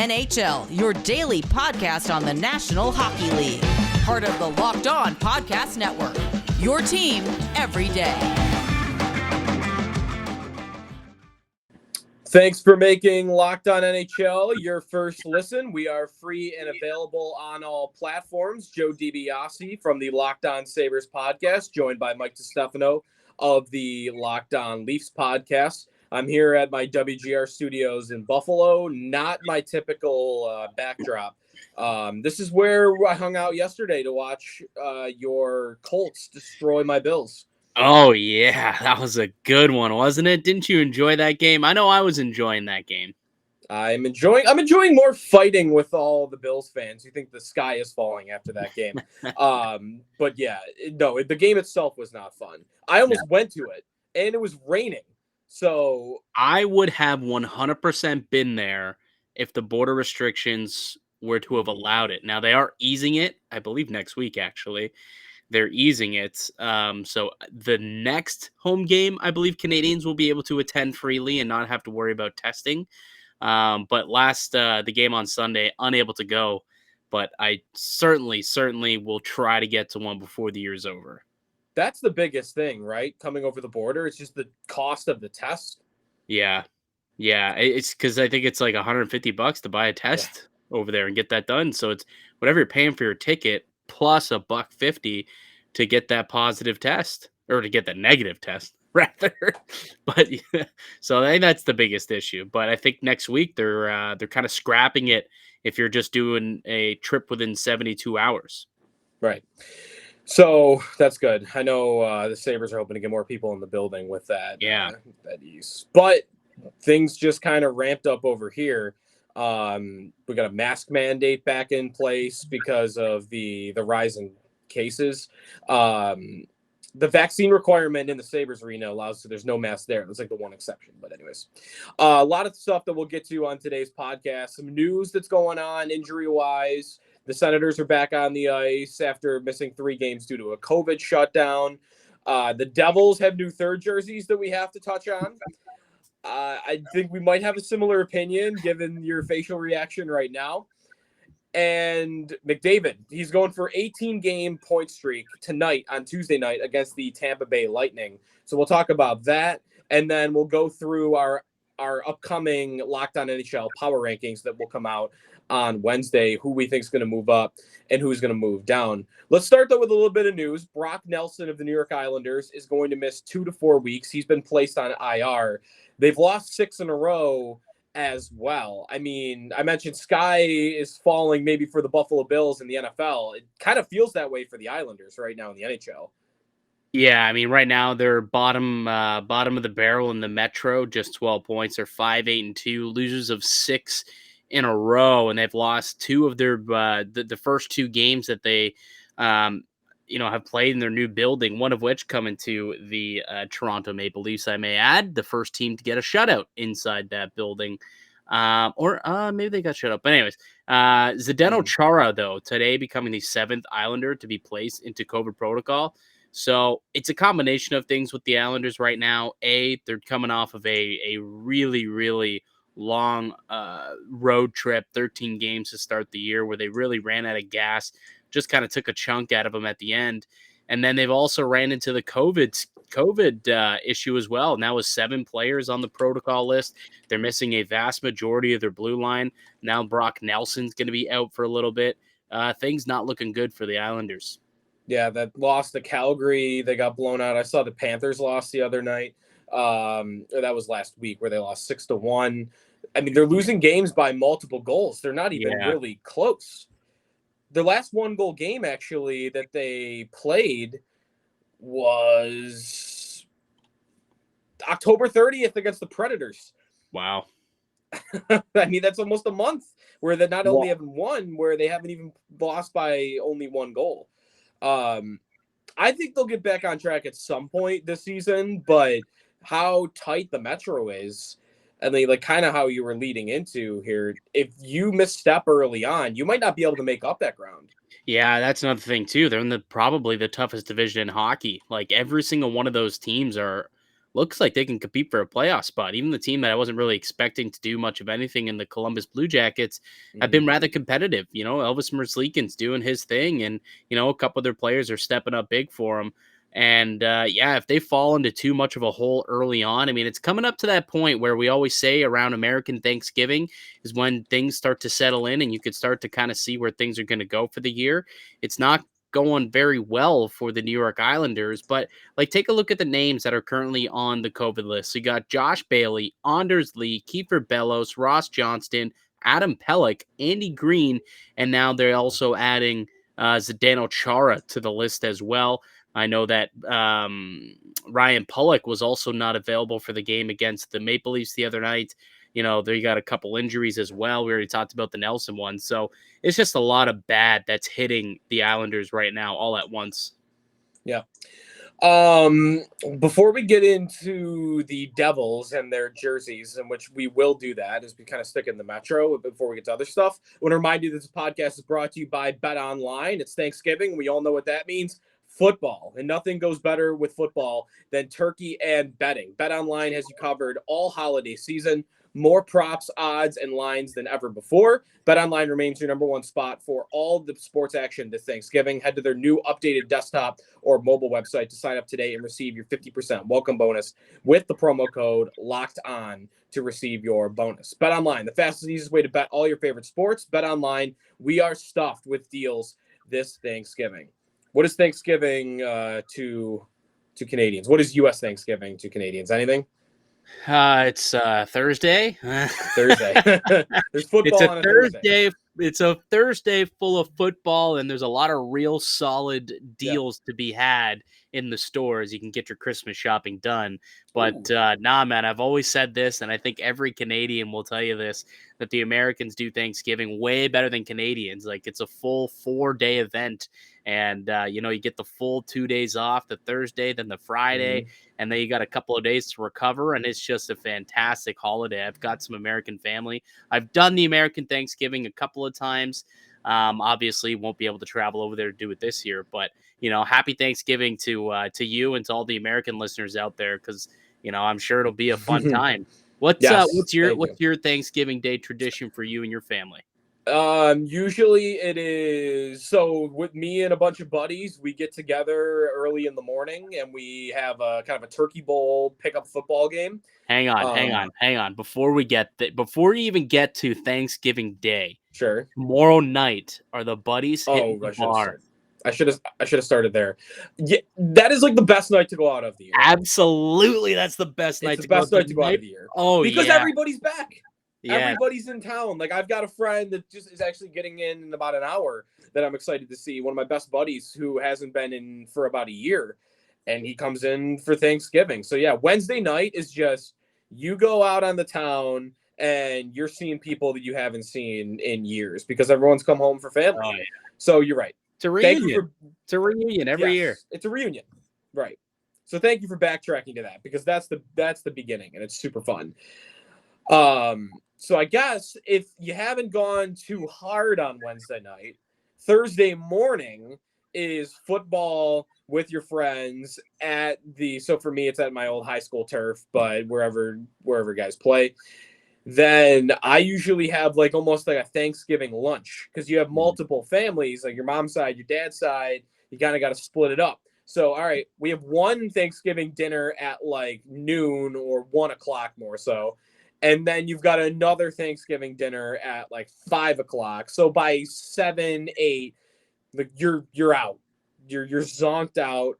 NHL, your daily podcast on the National Hockey League. Part of the Locked On Podcast Network, your team every day. Thanks for making Locked On NHL your first listen. We are free and available on all platforms. Joe DiBiase from the Locked On Sabres podcast, joined by Mike Distefano of the Locked On Leafs podcast. I'm here at my WGR studios in Buffalo, not my typical backdrop. This is where I hung out yesterday to watch your Colts destroy my Bills. Oh, yeah, that was a good one, wasn't it? Didn't you enjoy that game? I know I was enjoying that game. I'm enjoying more fighting with all the Bills fans who think the sky is falling after that game. But yeah, no, the game itself was not fun. I almost went to it, and it was raining. So I would have 100% been there if the border restrictions were to have allowed it. Now, they are easing it, I believe next week, actually. They're easing it. So the next home game, I believe Canadians will be able to attend freely and not have to worry about testing. But the game on Sunday, unable to go. But I certainly will try to get to one before the year's over. That's the biggest thing, right? Coming over the border, it's just the cost of the test. Yeah. It's because I think it's like $150 to buy a test over there and get that done. So it's whatever you're paying for your ticket plus $150 to get that positive test, or to get the negative test rather. But yeah, so I think that's the biggest issue. But I think next week they're kind of scrapping it if you're just doing a trip within 72 hours. Right. So that's good. I know the Sabres are hoping to get more people in the building with that. Yeah. That ease. But things just kind of ramped up over here. We got a mask mandate back in place because of the rise in cases. The vaccine requirement in the Sabres arena allows, so there's no mask there. It's like the one exception. But anyways, a lot of stuff that we'll get to on today's podcast. Some news that's going on injury-wise. The Senators are back on the ice after missing 3 games due to a COVID shutdown. The Devils have new third jerseys that we have to touch on. I think we might have a similar opinion given your facial reaction right now. And McDavid, he's going for 18-game point streak tonight on Tuesday night against the Tampa Bay Lightning. So we'll talk about that, and then we'll go through our upcoming Locked On NHL power rankings that will come out on Wednesday, who we think is going to move up and who's going to move down. Let's start, though, with a little bit of news. Brock Nelson of the New York Islanders is going to miss 2 to 4 weeks. He's been placed on IR. They've lost 6 in a row as well. I mean, I mentioned sky is falling maybe for the Buffalo Bills in the NFL. It kind of feels that way for the Islanders right now in the NHL. Yeah, I mean, right now they're bottom of the barrel in the Metro, just 12 points. They're 5-8-2, losers of 6 in a row, and they've lost 2 of their the first 2 games that they have played in their new building, one of which coming to the Toronto Maple Leafs, I may add, the first team to get a shutout inside that building. Or maybe they got shut up. But anyways, Zdeno Chara, though, today becoming the 7th Islander to be placed into COVID protocol. So it's a combination of things with the Islanders right now. They're coming off of a really, really long road trip, 13 games to start the year, where they really ran out of gas, just kind of took a chunk out of them at the end. And then they've also ran into the COVID issue as well. Now with 7 players on the protocol list, they're missing a vast majority of their blue line. Now Brock Nelson's going to be out for a little bit. Things not looking good for the Islanders. Yeah, that loss to Calgary, they got blown out. I saw the Panthers lost the other night. That was last week where they lost 6-1. I mean, they're losing games by multiple goals. They're not even really close. The last 1-goal game, actually, that they played was October 30th against the Predators. Wow. I mean, that's almost a month where they not only haven't won, where they haven't even lost by only 1 goal. I think they'll get back on track at some point this season, but how tight the Metro is, and like kind of how you were leading into here, if you misstep early on, you might not be able to make up that ground. Yeah, that's another thing too. They're in probably the toughest division in hockey. Like every single one of those teams are looks like they can compete for a playoff spot. Even the team that I wasn't really expecting to do much of anything in the Columbus Blue Jackets have been rather competitive. Elvis Merzlikins doing his thing, and, a couple of their players are stepping up big for him. And if they fall into too much of a hole early on, I mean, it's coming up to that point where we always say around American Thanksgiving is when things start to settle in and you could start to kind of see where things are going to go for the year. It's not going very well for the New York Islanders, but take a look at the names that are currently on the COVID list. So you got Josh Bailey, Anders Lee, Kiefer Bellows, Ross Johnston, Adam Pelech, Andy Green, and now they're also adding Zdeno Chara to the list as well. I know that Ryan Pulock was also not available for the game against the Maple Leafs the other night. They got a couple injuries as well. We already talked about the Nelson one. So it's just a lot of bad that's hitting the Islanders right now all at once. Yeah. Before we get into the Devils and their jerseys, in which we will do that as we kind of stick in the Metro before we get to other stuff, I want to remind you that this podcast is brought to you by Bet Online. It's Thanksgiving. We all know what that means. Football, and nothing goes better with football than turkey and betting. Bet Online has you covered all holiday season. More props, odds, and lines than ever before. BetOnline remains your number one spot for all the sports action this Thanksgiving. Head to their new updated desktop or mobile website to sign up today and receive your 50% welcome bonus with the promo code LOCKEDON to receive your bonus. BetOnline, the fastest and easiest way to bet all your favorite sports. BetOnline, we are stuffed with deals this Thanksgiving. What is Thanksgiving to Canadians? What is U.S. Thanksgiving to Canadians? Anything? It's Thursday. Thursday. There's football on a Thursday. It's a Thursday full of football, and there's a lot of real solid deals to be had in the stores. You can get your Christmas shopping done. But nah, man, I've always said this, and I think every Canadian will tell you this, that the Americans do Thanksgiving way better than Canadians. Like, it's a full 4-day event. And, you get the full 2 days off, the Thursday, then the Friday, and then you got a couple of days to recover. And it's just a fantastic holiday. I've got some American family. I've done the American Thanksgiving a couple of times. Obviously won't be able to travel over there to do it this year, but happy Thanksgiving to you and to all the American listeners out there. Cause I'm sure it'll be a fun time. What's your Thanksgiving Day tradition for you and your family? Usually it is, so with me and a bunch of buddies, we get together early in the morning and we have a kind of a turkey bowl pickup football game. Hang on. Before you even get to Thanksgiving Day, sure. Tomorrow night are the buddies hitting the bar. I should have started there. Yeah, that is like the best night to go out of the year. Absolutely, that's the best night to go out of the year. Oh, because everybody's back. Yeah. Everybody's in town. Like, I've got a friend that just is actually getting in about an hour that I'm excited to see. One of my best buddies who hasn't been in for about a year, and he comes in for Thanksgiving. So yeah, Wednesday night is just, you go out on the town and you're seeing people that you haven't seen in years because everyone's come home for family. Oh, yeah. So you're right. It's a reunion. It's a reunion every year. It's a reunion. Right. So thank you for backtracking to that, because that's the beginning and it's super fun. So I guess if you haven't gone too hard on Wednesday night, Thursday morning is football with your friends so for me, it's at my old high school turf, but wherever guys play. Then I usually have like almost like a Thanksgiving lunch, because you have multiple families, like your mom's side, your dad's side, you kind of got to split it up. So, all right, we have one Thanksgiving dinner at like noon or 1 o'clock more so. And then you've got another Thanksgiving dinner at like 5 o'clock. So by 7, 8, like you're out. You're zonked out.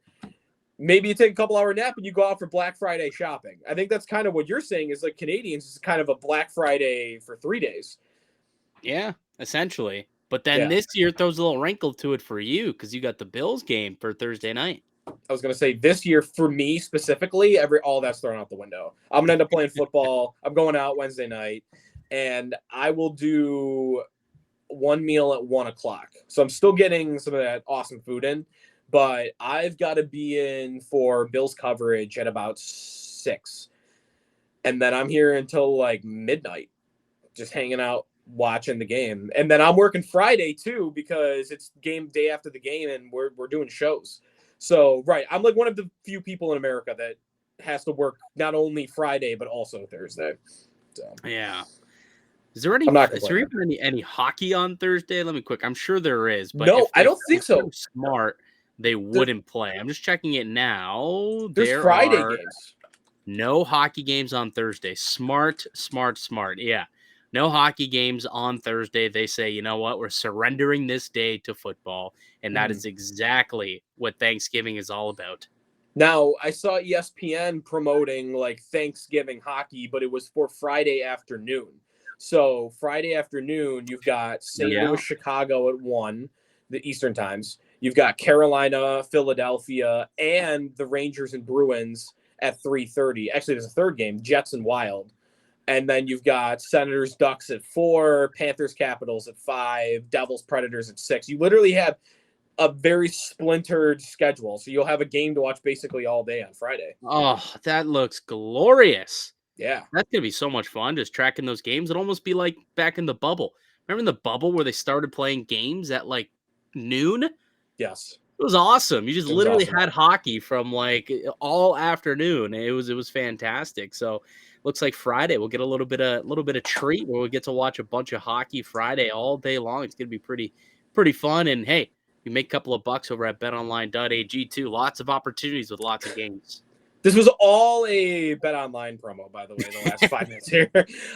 Maybe you take a couple hour nap and you go out for Black Friday shopping. I think that's kind of what you're saying is like Canadians is kind of a Black Friday for 3 days. Yeah, essentially. But then this year throws a little wrinkle to it for you because you got the Bills game for Thursday night. I was going to say this year for me specifically, all that's thrown out the window. I'm going to end up playing football. I'm going out Wednesday night, and I will do one meal at 1 o'clock. So I'm still getting some of that awesome food in, but I've got to be in for Bills coverage at about 6. And then I'm here until like midnight, just hanging out, watching the game. And then I'm working Friday too, because it's game day after the game and we're doing shows. So, right, I'm like one of the few people in America that has to work not only Friday but also Thursday. So yeah. Is there even any hockey on Thursday? Let me quick. I'm sure there is, but no, I don't think so. Smart, they wouldn't play. I'm just checking it now. There's There Friday are games. no hockey games on Thursday. Smart. Yeah. No hockey games on Thursday. They say, you know what? We're surrendering this day to football. And that is exactly what Thanksgiving is all about. Now, I saw ESPN promoting like Thanksgiving hockey, but it was for Friday afternoon. So Friday afternoon, you've got St. Louis, Chicago at 1, the Eastern times. You've got Carolina, Philadelphia, and the Rangers and Bruins at 3:30. Actually, there's a third game, Jets and Wild. And then you've got Senators, Ducks at 4, Panthers, Capitals at 5, Devils, Predators at 6. You literally have a very splintered schedule. So you'll have a game to watch basically all day on Friday. Oh, that looks glorious. Yeah. That's going to be so much fun just tracking those games. It'd almost be like back in the bubble. Remember in the bubble where they started playing games at like noon? Yes. It was awesome. You just literally had hockey from like all afternoon. It was fantastic. So looks like Friday we'll get a little bit of treat where we get to watch a bunch of hockey Friday all day long. It's going to be pretty fun. And hey, you make a couple of bucks over at betonline.ag too. Lots of opportunities with lots of games. This was all a BetOnline promo, by the way, the last 5 minutes here.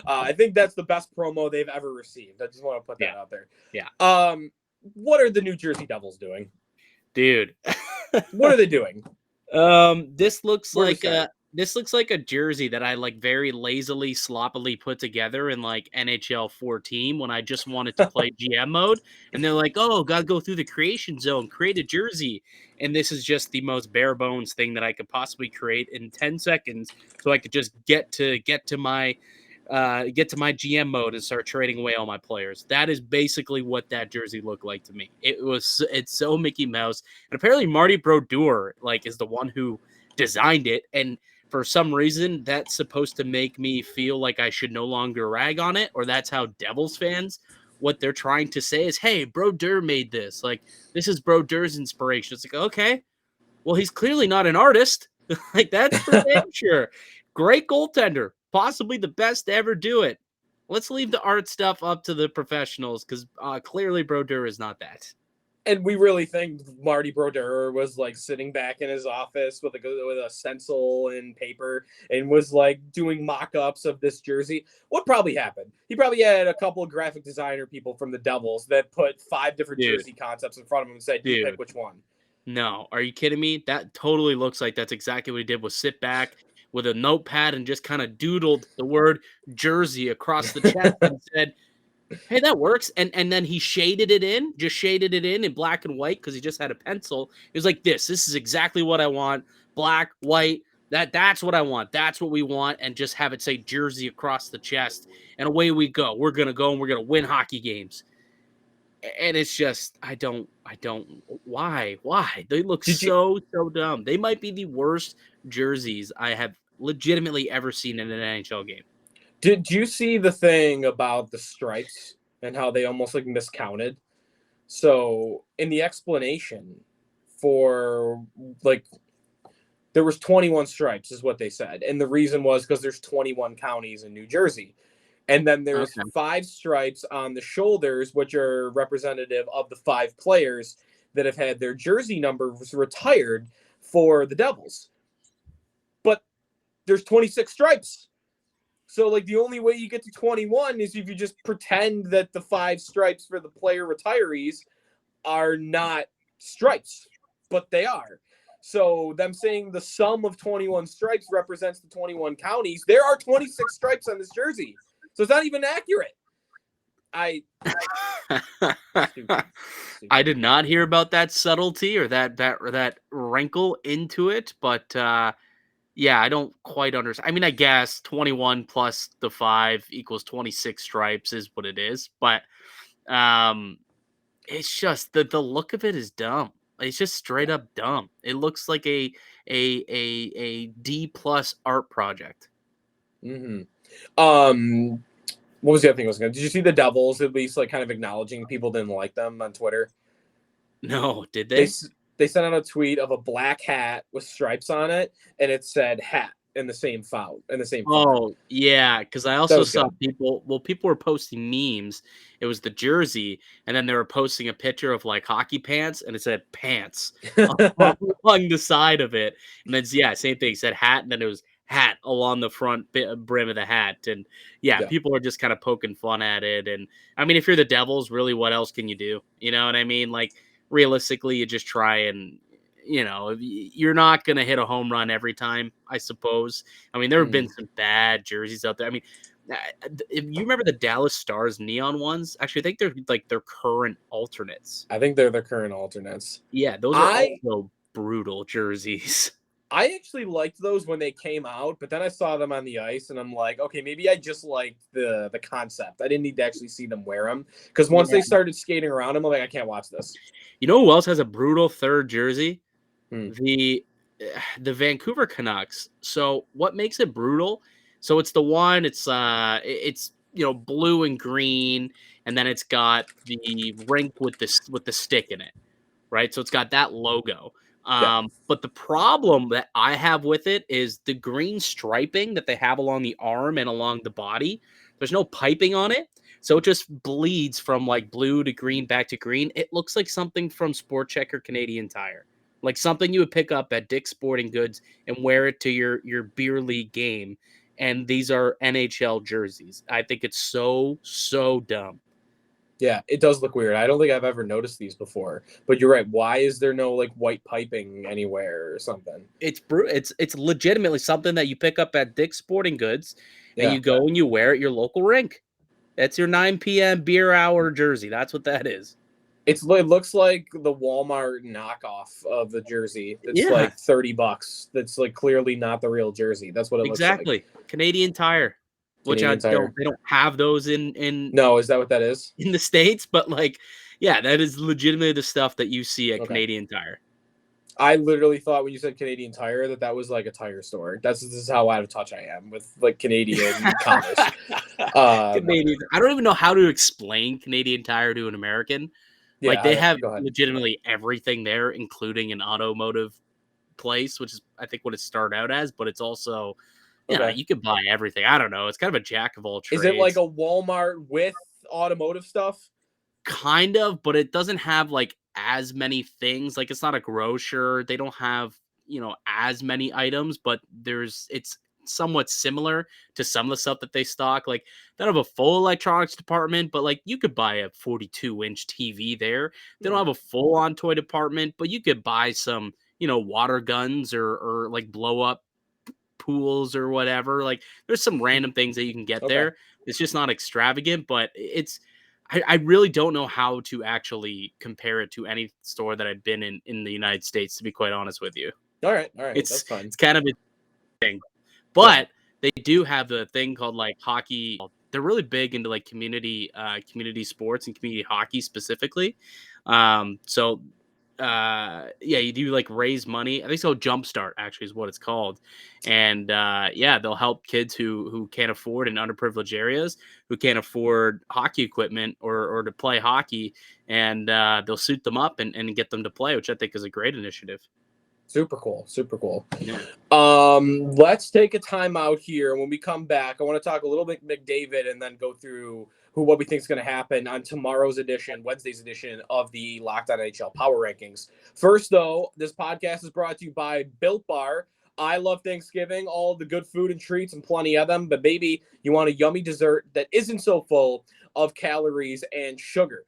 I think that's the best promo they've ever received. I just want to put that out there. Yeah. What are the New Jersey Devils doing? Dude. What are they doing? This looks like a jersey that I like very lazily, sloppily put together in like NHL 14 when I just wanted to play GM mode. And they're like, oh, gotta go through the creation zone, create a jersey. And this is just the most bare bones thing that I could possibly create in 10 seconds. So I could just get to my GM mode and start trading away all my players. That is basically what that jersey looked like to me. It's so Mickey Mouse. And apparently Marty Brodeur like is the one who designed it. And for some reason, that's supposed to make me feel like I should no longer rag on it, or that's how Devils fans, what they're trying to say is, hey, Brodeur made this. Like, this is Brodeur's inspiration. It's like, okay, well, he's clearly not an artist. Like, that's for damn sure. Great goaltender, possibly the best to ever do it. Let's leave the art stuff up to the professionals because clearly Brodeur is not that. And we really think Marty Brodeur was like sitting back in his office with a stencil and paper and was like doing mock-ups of this jersey. What probably happened? He probably had a couple of graphic designer people from the Devils that put 5 different jersey concepts in front of him and said, you pick which one. No, are you kidding me? That totally looks like that's exactly what he did, was sit back with a notepad and just kind of doodled the word jersey across the chest and said, hey, that works. And then he shaded it in black and white because he just had a pencil. It was like, this is exactly what I want. Black, white, that's what I want. That's what we want. And just have it say jersey across the chest. And away we go. We're going to go and we're going to win hockey games. And it's just, why? They look so dumb. They might be the worst jerseys I have legitimately ever seen in an NHL game. Did you see the thing about the stripes and how they almost like miscounted? So in the explanation for like, there was 21 stripes is what they said. And the reason was because there's 21 counties in New Jersey. And then there's 5 stripes on the shoulders, which are representative of the 5 players that have had their jersey numbers retired for the Devils. But there's 26 stripes. So, like, the only way you get to 21 is if you just pretend that the 5 stripes for the player retirees are not stripes, but they are. So, them saying the sum of 21 stripes represents the 21 counties, there are 26 stripes on this jersey. So, it's not even accurate. Stupid. I did not hear about that subtlety or that wrinkle into it, but yeah, I don't quite understand. I mean, I guess 21 plus the 5 equals 26 stripes is what it is, but it's just the look of it is dumb. It's just straight up dumb. It looks like a D+ art project. Mm-hmm. What was the other thing I was going to? Did you see the Devils at least like kind of acknowledging people didn't like them on Twitter? No, did they? They sent out a tweet of a black hat with stripes on it, and it said "hat" in the same font. Oh, yeah, because I That also was saw good. people were posting memes. It was the jersey, and then they were posting a picture of, like, hockey pants, and it said "pants" along the side of it, and then yeah, same thing, it said "hat," and then it was "hat" along the front brim of the hat, and, yeah, Yeah. people are just kinda poking fun at it, and, I mean, if you're the Devils, really, what else can you do? You know what I mean? Like, realistically, you just try and, you're not gonna hit a home run every time, I suppose. I mean, there have been Mm. some bad jerseys out there. I mean, if you remember the Dallas Stars neon ones, actually, I think they're like their current alternates. I think they're the current alternates. Yeah, those are I also brutal jerseys. I actually liked those when they came out, but then I saw them on the ice, and I'm like, okay, maybe I just liked the concept. I didn't need to actually see them wear them, because once Yeah. they started skating around, I'm like, I can't watch this. You know who else has a brutal third jersey? Hmm. The the Vancouver Canucks. So what makes it brutal? So it's the one. It's blue and green, and then it's got the rink with the stick in it, right? So it's got that logo. Yeah. But the problem that I have with it is the green striping that they have along the arm and along the body. There's no piping on it. So it just bleeds from like blue to green back to green. It looks like something from Sport Check or Canadian Tire. Like something you would pick up at Dick's Sporting Goods and wear it to your beer league game. And these are NHL jerseys. I think it's so dumb. Yeah, it does look weird. I don't think I've ever noticed these before. But you're right. Why is there no like white piping anywhere or something? It's legitimately something that you pick up at Dick's Sporting Goods and Yeah. you go and you wear at your local rink. That's your 9 p.m. beer hour jersey. That's what that is. It looks like the Walmart knockoff of the jersey. It's Yeah, like $30. That's like clearly not the real jersey. That's what it looks like. exactly. Canadian Tire, which Canadian Tire. they don't have those in No, is that what that is? in the States, but like, yeah, that is legitimately the stuff that you see at Okay. Canadian Tire. I literally thought when you said Canadian Tire that was like a tire store. This is how out of touch I am with like Canadian commerce. Canadian. I don't even know how to explain Canadian Tire to an American. Like they have go ahead. legitimately everything there, including an automotive place, which is I think what it started out as, but it's also, Okay. you could buy everything. I don't know. It's kind of a jack of all trades. Is it like a Walmart with automotive stuff? Kind of, but it doesn't have like as many things. Like it's not a grocer. They don't have, as many items, but it's somewhat similar to some of the stuff that they stock. Like they don't have a full electronics department, but like you could buy a 42-inch TV there. They don't have a full on toy department, but you could buy some, water guns or like blow up pools or whatever. Like there's some random things that you can get Okay. there. It's just not extravagant, but I really don't know how to actually compare it to any store that I've been in the United States, to be quite honest with you. All right. That's It's fine. it's kind of a thing. But they do have the thing called like hockey. They're really big into like community sports and community hockey specifically. So yeah, you do like raise money. I think so. Jumpstart actually is what it's called, and yeah, they'll help kids who can't afford in underprivileged areas, who can't afford hockey equipment or to play hockey, and they'll suit them up and get them to play, which I think is a great initiative. Super cool. Yeah. Let's take a time out here. When we come back, I want to talk a little bit McDavid and then go through what we think is going to happen on tomorrow's edition, Wednesday's edition of the Locked On NHL Power Rankings. First, though, this podcast is brought to you by Built Bar. I love Thanksgiving, all the good food and treats and plenty of them, but maybe you want a yummy dessert that isn't so full of calories and sugar.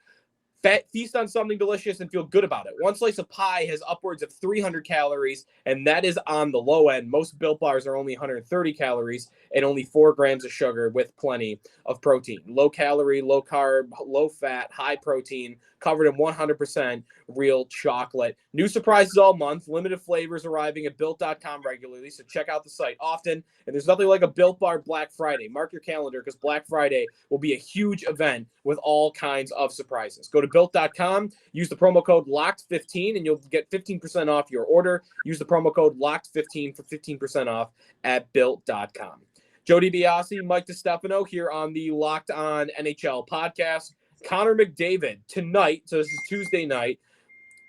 Feast on something delicious and feel good about it. One slice of pie has upwards of 300 calories, and that is on the low end. Most Built Bars are only 130 calories and only 4 grams of sugar with plenty of protein. Low calorie, low carb, low fat, high protein, covered in 100% real chocolate. New surprises all month. Limited flavors arriving at Built.com regularly, so check out the site often. And there's nothing like a Built Bar Black Friday. Mark your calendar because Black Friday will be a huge event with all kinds of surprises. Go to Built.com, use the promo code LOCKED15, and you'll get 15% off your order. Use the promo code LOCKED15 for 15% off at Built.com. Joe DiBiase, Mike Distefano here on the Locked On NHL podcast. Connor McDavid tonight, so this is Tuesday night,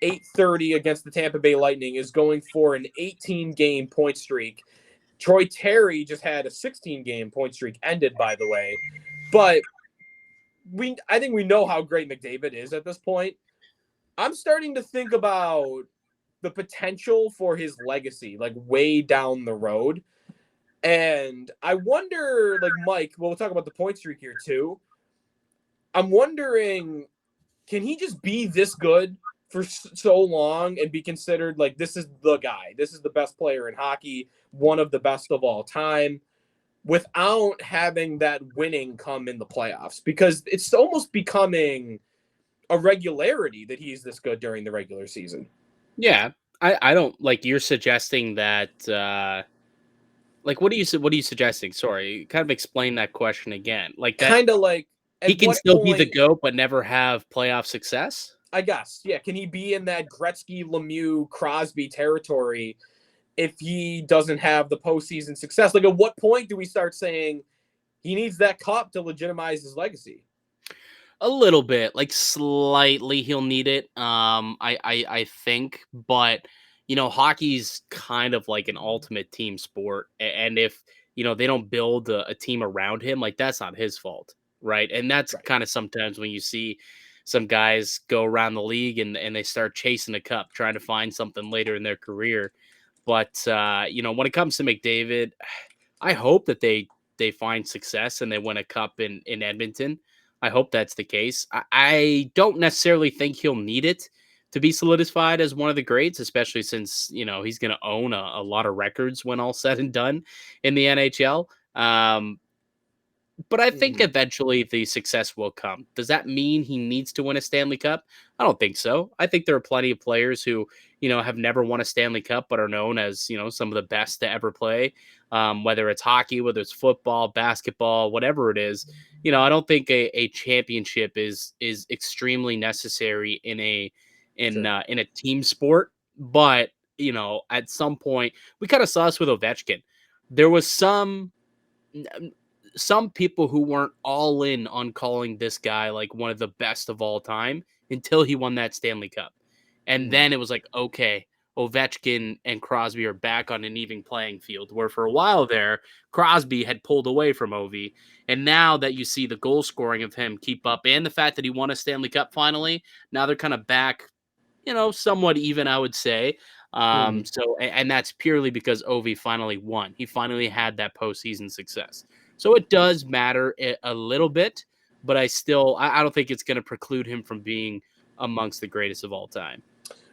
8:30 against the Tampa Bay Lightning is going for an 18-game point streak. Troy Terry just had a 16-game point streak ended, by the way. But I think we know how great McDavid is at this point. I'm starting to think about the potential for his legacy, like way down the road. And I wonder, like Mike, we'll talk about the point streak here too. I'm wondering, can he just be this good for so long and be considered like this is the guy, this is the best player in hockey, one of the best of all time, without having that winning come in the playoffs? Because it's almost becoming a regularity that he's this good during the regular season. Yeah, I don't like you're suggesting that. Like, what are you suggesting? Sorry, kind of explain that question again. Like that Kind of like he at can what still be the point, GOAT, but never have playoff success. I guess, yeah, can he be in that Gretzky, Lemieux, Crosby territory if he doesn't have the postseason success? Like, at what point do we start saying he needs that cup to legitimize his legacy? A little bit, like slightly, he'll need it. I think, but hockey's kind of like an ultimate team sport, and if they don't build a team around him, like that's not his fault, right? And that's Right. kind of sometimes when you see some guys go around the league and they start chasing a cup, trying to find something later in their career. But when it comes to McDavid, I hope that they find success and they win a cup in Edmonton. I hope that's the case. I don't necessarily think he'll need it to be solidified as one of the greats, especially since he's going to own a lot of records when all said and done in the NHL. But I think eventually the success will come. Does that mean he needs to win a Stanley Cup? I don't think so. I think there are plenty of players who, have never won a Stanley Cup, but are known as, some of the best to ever play. Whether it's hockey, whether it's football, basketball, whatever it is. I don't think a championship is extremely necessary in a team sport. But, at some point, we kind of saw this with Ovechkin. There was some people who weren't all in on calling this guy like one of the best of all time until he won that Stanley Cup. And then it was like, okay, Ovechkin and Crosby are back on an even playing field, where for a while there, Crosby had pulled away from Ovi. And now that you see the goal scoring of him keep up and the fact that he won a Stanley Cup finally, now they're kind of back, somewhat even, I would say. And that's purely because Ovi finally won. He finally had that postseason success. So it does matter a little bit, but I don't think it's going to preclude him from being amongst the greatest of all time.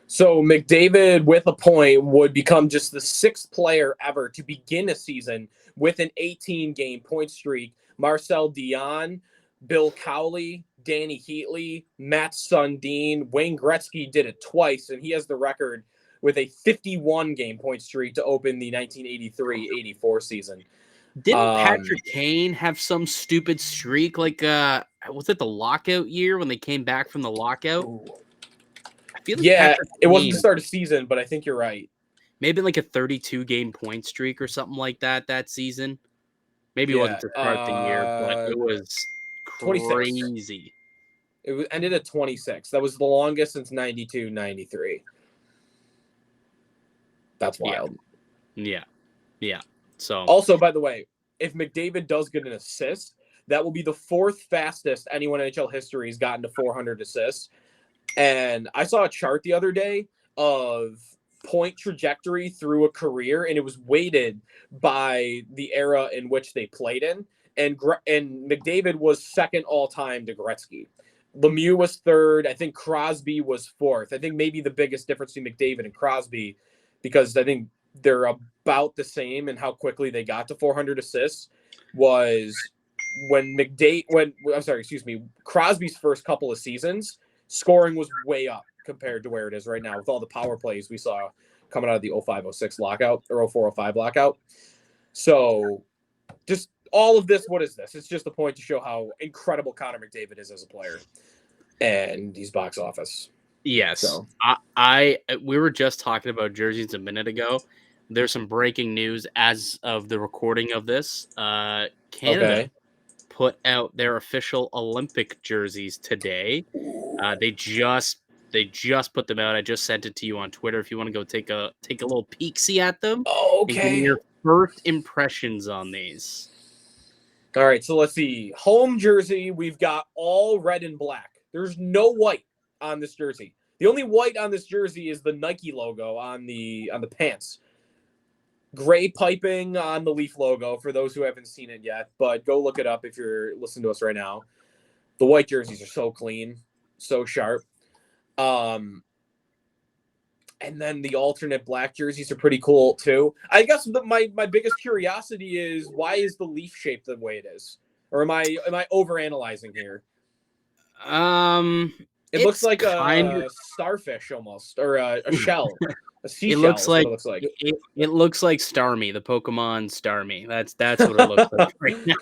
So McDavid, with a point, would become just the 6th player ever to begin a season with an 18-game point streak. Marcel Dion, Bill Cowley, Danny Heatley, Matt Sundin, Wayne Gretzky did it twice, and he has the record with a 51-game point streak to open the 1983-84 season. Didn't Patrick Kane have some stupid streak? Like, was it the lockout year when they came back from the lockout? I feel like it wasn't the start of season, but I think you're right. Maybe like a 32-game point streak or something like that season. Maybe it wasn't to start the year, but it was crazy. 26. It ended at 26. That was the longest since 92-93. That's wild. Yeah. So also, by the way, if McDavid does get an assist, that will be the 4th fastest anyone in NHL history has gotten to 400 assists. And I saw a chart the other day of point trajectory through a career, and it was weighted by the era in which they played in. And McDavid was 2nd all time to Gretzky. Lemieux was 3rd. I think Crosby was 4th. I think maybe the biggest difference between McDavid and Crosby, because I think they're about the same in how quickly they got to 400 assists, was when Crosby's first couple of seasons, scoring was way up compared to where it is right now with all the power plays we saw coming out of the 05-06 lockout or 04-05 lockout. So just all of this, what is this? It's just a point to show how incredible Connor McDavid is as a player. And he's box office. Yes. So. We were just talking about jerseys a minute ago. There's some breaking news as of the recording of this. Canada put out their official Olympic jerseys today. They just They just put them out. I just sent it to you on Twitter. If you want to go take a little peek-see at them, and give me your first impressions on these. All right, so let's see. Home jersey, we've got all red and black. There's no white on this jersey. The only white on this jersey is the Nike logo on the pants. Gray piping on the Leaf logo for those who haven't seen it yet, but go look it up if you're listening to us right now. The white jerseys are so clean, so sharp. And then the alternate black jerseys are pretty cool too. I guess my biggest curiosity is, why is the leaf shape the way it is? Or am I overanalyzing here? It looks like a starfish almost, or a shell. A seashell. It looks like it looks like Starmie, the Pokemon Starmie. That's what it looks like right now,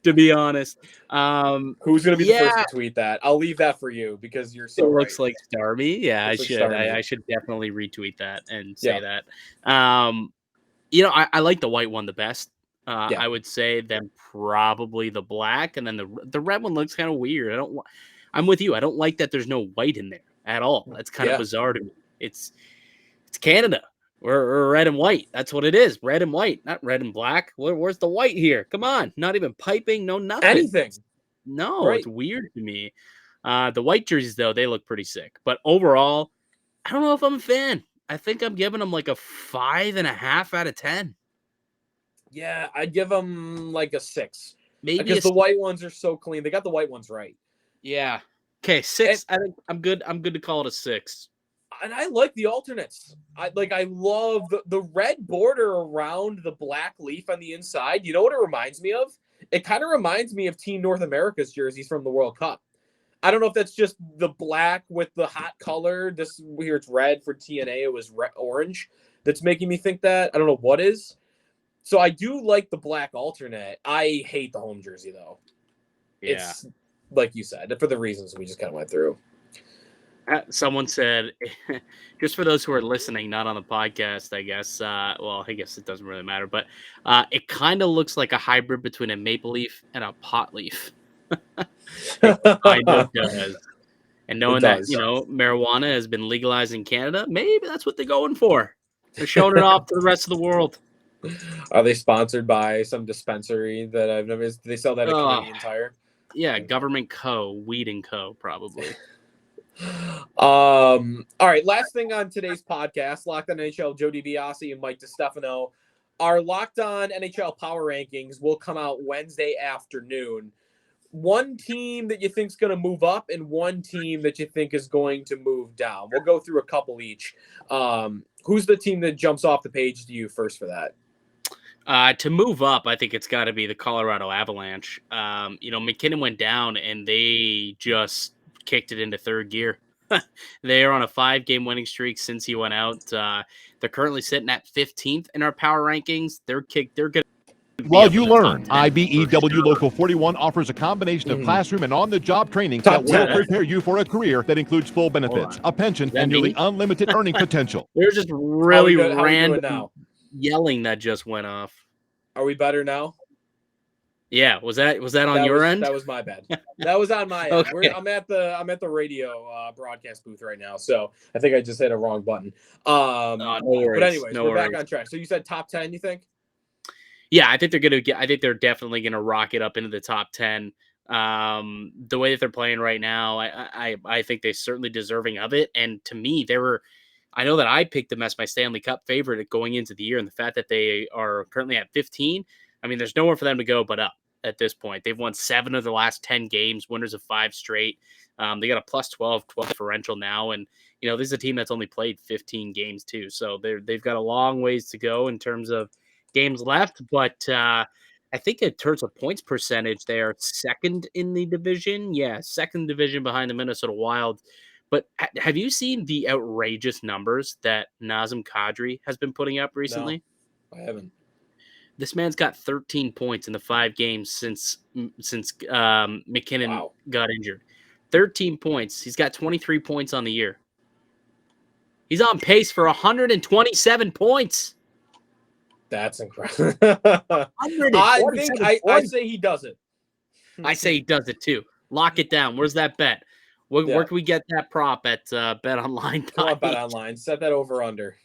to be honest. Who's gonna be the first to tweet that? I'll leave that for you because you're so right. Looks like Starmie. Yeah, I should. I should definitely retweet that and say that. I like the white one the best. I would say then probably the black, and then the red one looks kind of weird. I'm with you. I don't like that there's no white in there at all. That's kind of bizarre to me. It's Canada. We're red and white. That's what it is. Red and white, not red and black. Where's the white here? Come on. Not even piping. No, nothing. Anything. No, right. It's weird to me. The white jerseys, though, they look pretty sick. But overall, I don't know if I'm a fan. I think I'm giving them like a 5.5 out of 10. Yeah, I'd give them like a 6. Maybe because the white ones are so clean. They got the white ones right. Yeah. Okay, 6. I think I'm good. I'm good to call it a 6. And I like the alternates. I love the red border around the black leaf on the inside. You know what it reminds me of? It kind of reminds me of Team North America's jerseys from the World Cup. I don't know if that's just the black with the hot color. This here it's red for TNA. It was orange. That's making me think that. I don't know what is. So I do like the black alternate. I hate the home jersey though. Yeah. It's like you said, for the reasons we just kind of went through. Someone said, just for those who are listening, not on the podcast, I guess. Well, I guess it doesn't really matter, but it kind of looks like a hybrid between a maple leaf and a pot leaf. It kind of does. And knowing that, marijuana has been legalized in Canada, maybe that's what they're going for. They're showing it off to the rest of the world. Are they sponsored by some dispensary that I've never? They sell that at Canadian Tire? Yeah, Government Co. Weed and Co. Probably. All right, last thing on today's podcast, Locked On NHL, Joe DiBiase and Mike Distefano. Our Locked On NHL Power Rankings will come out Wednesday afternoon. One team that you think is going to move up and one team that you think is going to move down. We'll go through a couple each. Who's the team that jumps off the page to you first for that? To move up, I think it's got to be the Colorado Avalanche. McKinnon went down and they just kicked it into third gear. They are on a 5-game winning streak since he went out. They're currently sitting at 15th in our power rankings. They're good. While you learn, IBEW Local 41 offers a combination of classroom and on-the-job training that will prepare you for a career that includes full benefits, a pension, and nearly unlimited earning potential. There's just really random yelling that just went off. Are we better now? Yeah, was that on your end? That was my bad. That was on my end. Okay. I'm at the radio broadcast booth right now, so I think I just hit a wrong button. No worries. But anyways, we're back on track. So you said top 10, you think? Yeah, I think they're definitely gonna rock it up into the top 10. The way that they're playing right now, I think they're certainly deserving of it. And to me, I know that I picked them as my Stanley Cup favorite going into the year, and the fact that they are currently at 15. I mean, there's nowhere for them to go but up at this point. They've won 7 of the last 10 games, winners of 5 straight. They got a plus 12 differential now. And, this is a team that's only played 15 games too. So they've got a long ways to go in terms of games left. But I think in terms of points percentage, they are second in the division. Yeah, second division behind the Minnesota Wild. But have you seen the outrageous numbers that Nazem Kadri has been putting up recently? No, I haven't. This man's got 13 points in the 5 games since McKinnon got injured. 13 points. He's got 23 points on the year. He's on pace for 127 points. That's incredible. I say he does it. I say he does it too. Lock it down. Where's that bet? Where can we get that prop at BetOnline? Come on, BetOnline. Set that over under.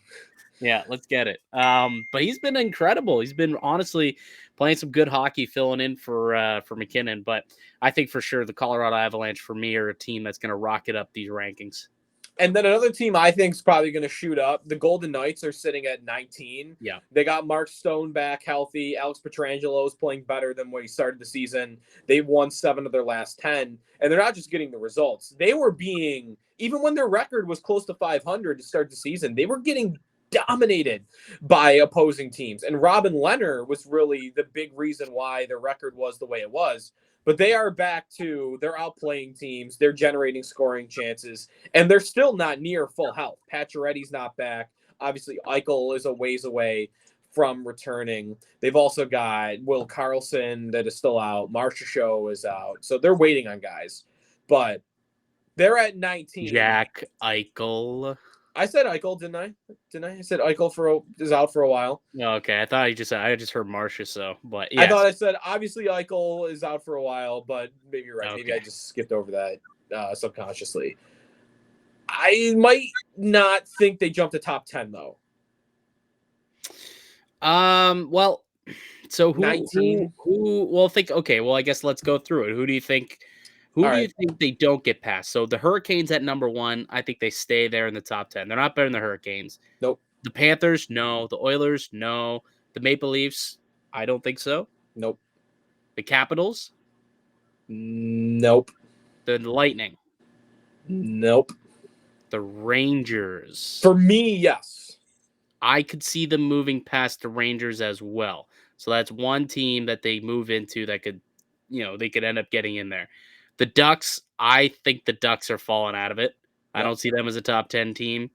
Yeah, let's get it. But he's been incredible. He's been honestly playing some good hockey, filling in for McKinnon. But I think for sure the Colorado Avalanche for me are a team that's going to rocket up these rankings. And then another team I think is probably going to shoot up. The Golden Knights are sitting at 19. Yeah. They got Mark Stone back healthy. Alex Pietrangelo is playing better than when he started the season. They've won 7 of their last 10. And they're not just getting the results. They were being, even when their record was close to 500 to start the season, they were getting dominated by opposing teams. And Robin Lehner was really the big reason why their record was the way it was. But they are back to, they're outplaying teams. They're generating scoring chances. And they're still not near full health. Pacioretty's not back. Obviously, Eichel is a ways away from returning. They've also got Will Carlson that is still out. Marcia Show is out. So they're waiting on guys. But they're at 19. Jack Eichel. I said Eichel, didn't I? I said Eichel is out for a while. Okay, I thought you just said. I just heard Marcia. So, but yes. I thought I said obviously Eichel is out for a while, but maybe you're right. Okay. Maybe I just skipped over that subconsciously. I might not think they jumped to top 10 though. Well, so who? 19. Who? Well, think. Okay. Well, I guess let's go through it. Who do you think? Who do you think they don't get past? So the Hurricanes at number 1, I think they stay there in the top 10. They're not better than the Hurricanes. Nope. The Panthers, no. The Oilers, no. The Maple Leafs, I don't think so. Nope. The Capitals, nope. the Lightning, Nope. the Rangers. For me, yes. I could see them moving past the Rangers as well. So that's one team that they move into that could, they could end up getting in there. The Ducks, I think the Ducks are falling out of it. I don't see them as a top 10 team.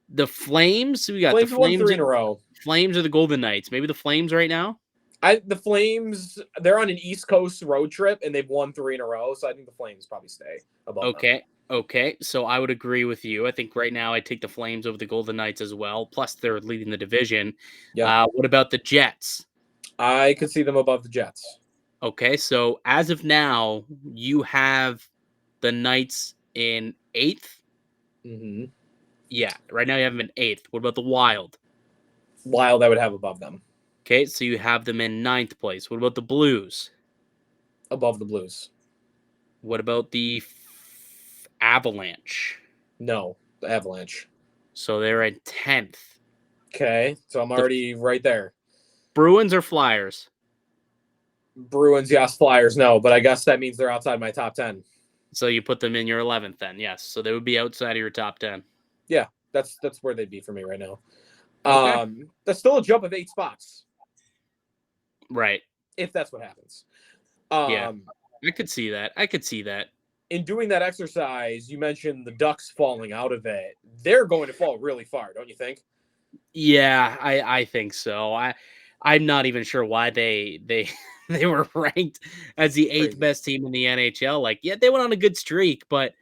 The Flames, we got Flames the Flames won 3 in a row. Flames or the Golden Knights. Maybe the Flames right now. The Flames, they're on an East Coast road trip and they've won 3 in a row. So I think the Flames probably stay above them. Okay. So I would agree with you. I think right now I take the Flames over the Golden Knights as well. Plus they're leading the division. Yeah. What about the Jets? I could see them above the Jets. Okay, so as of now, you have the Knights in 8th. Mm-hmm. Yeah, right now you have them in 8th. What about the Wild? Wild, I would have above them. Okay, so you have them in 9th place. What about the Blues? Above the Blues. What about the Avalanche? No, the Avalanche. So they're at 10th. Okay, so I'm already right there. Bruins or Flyers? Bruins, yes. Flyers, no. But I guess that means they're outside my top 10. So you put them in your 11th then, yes. So they would be outside of your top 10. Yeah, that's where they'd be for me right now. Okay. That's still a jump of 8 spots. Right. If that's what happens. Yeah, I could see that. In doing that exercise, you mentioned the Ducks falling out of it. They're going to fall really far, don't you think? Yeah, I think so. I'm not even sure why they were ranked as the 8th best team in the NHL. Like, yeah, they went on a good streak, but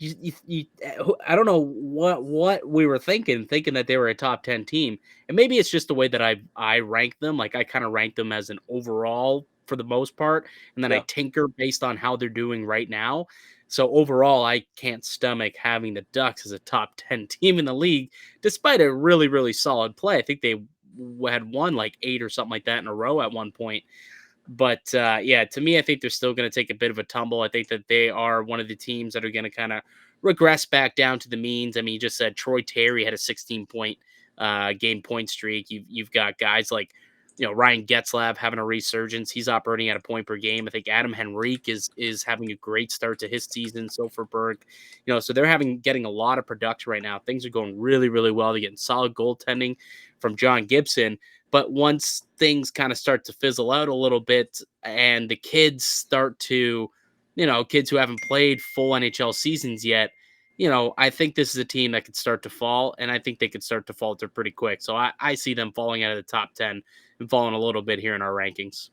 I don't know what we were thinking that they were a top 10 team. And maybe it's just the way that I rank them. Like, I kind of rank them as an overall for the most part, and then I tinker based on how they're doing right now. So overall, I can't stomach having the Ducks as a top 10 team in the league, despite a really, really solid play. I think they had won like 8 or something like that in a row at one point. But yeah, to me, I think they're still going to take a bit of a tumble. I think that they are one of the teams that are going to kind of regress back down to the means. I mean, you just said Troy Terry had a 16-point game point streak. You've got guys like, Ryan Getzlaf having a resurgence. He's operating at a point per game. I think Adam Henrique is having a great start to his season. So for Berg, so they're getting a lot of production right now. Things are going really, really well. They're getting solid goaltending from John Gibson. But once things kind of start to fizzle out a little bit and the kids start to, kids who haven't played full NHL seasons yet, I think this is a team that could start to fall, and I think they could start to falter pretty quick. So I see them falling out of the top 10 and falling a little bit here in our rankings.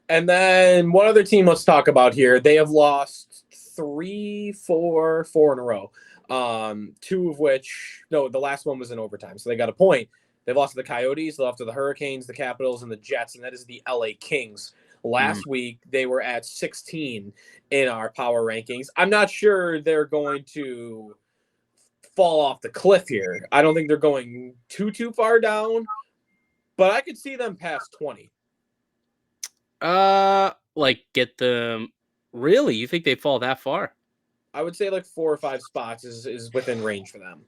And then one other team let's talk about here. They have lost 4 in a row. 2 of which, no, the last one was in overtime. So they got a point. They've lost to the Coyotes, they lost to the Hurricanes, the Capitals, and the Jets, and that is the LA Kings. Last week, they were at 16 in our power rankings. I'm not sure they're going to fall off the cliff here. I don't think they're going too far down, but I could see them past 20. Like get them. Really? You think they fall that far? I would say like 4 or 5 spots is within range for them.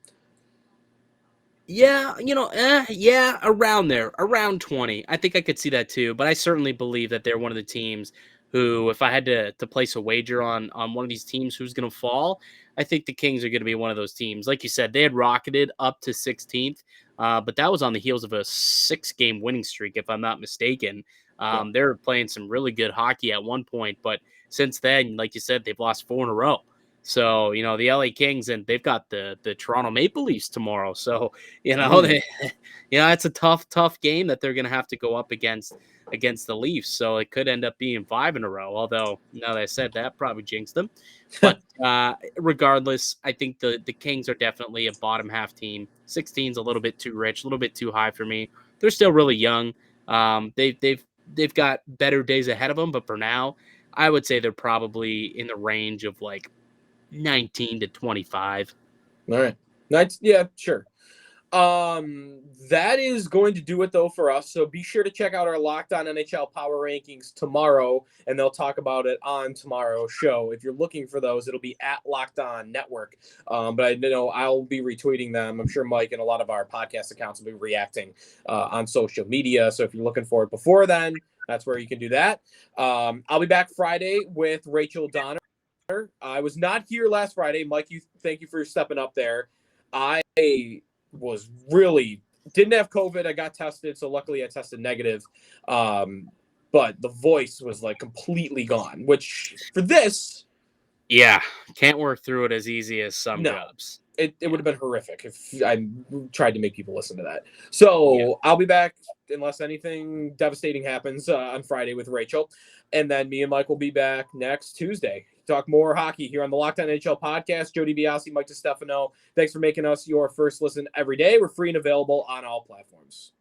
Yeah, yeah, around there, around 20. I think I could see that too, but I certainly believe that they're one of the teams who, if I had to place a wager on one of these teams who's going to fall, I think the Kings are going to be one of those teams. Like you said, they had rocketed up to 16th, but that was on the heels of a 6-game winning streak, if I'm not mistaken. They were playing some really good hockey at one point, but since then, like you said, they've lost 4 in a row. So, the LA Kings, and they've got the Toronto Maple Leafs tomorrow. So, it's a tough game that they're going to have to go up against the Leafs. So it could end up being 5 in a row. Although, now that I said that, probably jinxed them. But regardless, I think the Kings are definitely a bottom half team. 16's a little bit too rich, a little bit too high for me. They're still really young. They've got better days ahead of them. But for now, I would say they're probably in the range of like 19 to 25. All right. That's, yeah, sure. That is going to do it though for us. So be sure to check out our Locked On NHL Power Rankings tomorrow, and they'll talk about it on tomorrow's show. If you're looking for those, it'll be at Locked On Network. But I know I'll be retweeting them. I'm sure Mike and a lot of our podcast accounts will be reacting on social media. So if you're looking for it before then, that's where you can do that. I'll be back Friday with Rachel Donner. I was not here last Friday. Mike, thank you for stepping up there. I was really didn't have COVID. I got tested, so luckily I tested negative. But the voice was like completely gone, which for this, yeah, can't work through it as easy as some jobs. It would have been horrific if I tried to make people listen to that. So I'll be back unless anything devastating happens on Friday with Rachel. And then me and Mike will be back next Tuesday. Talk more hockey here on the Locked On NHL podcast. DiBiase, Mike Distefano. Thanks for making us your first listen every day. We're free and available on all platforms.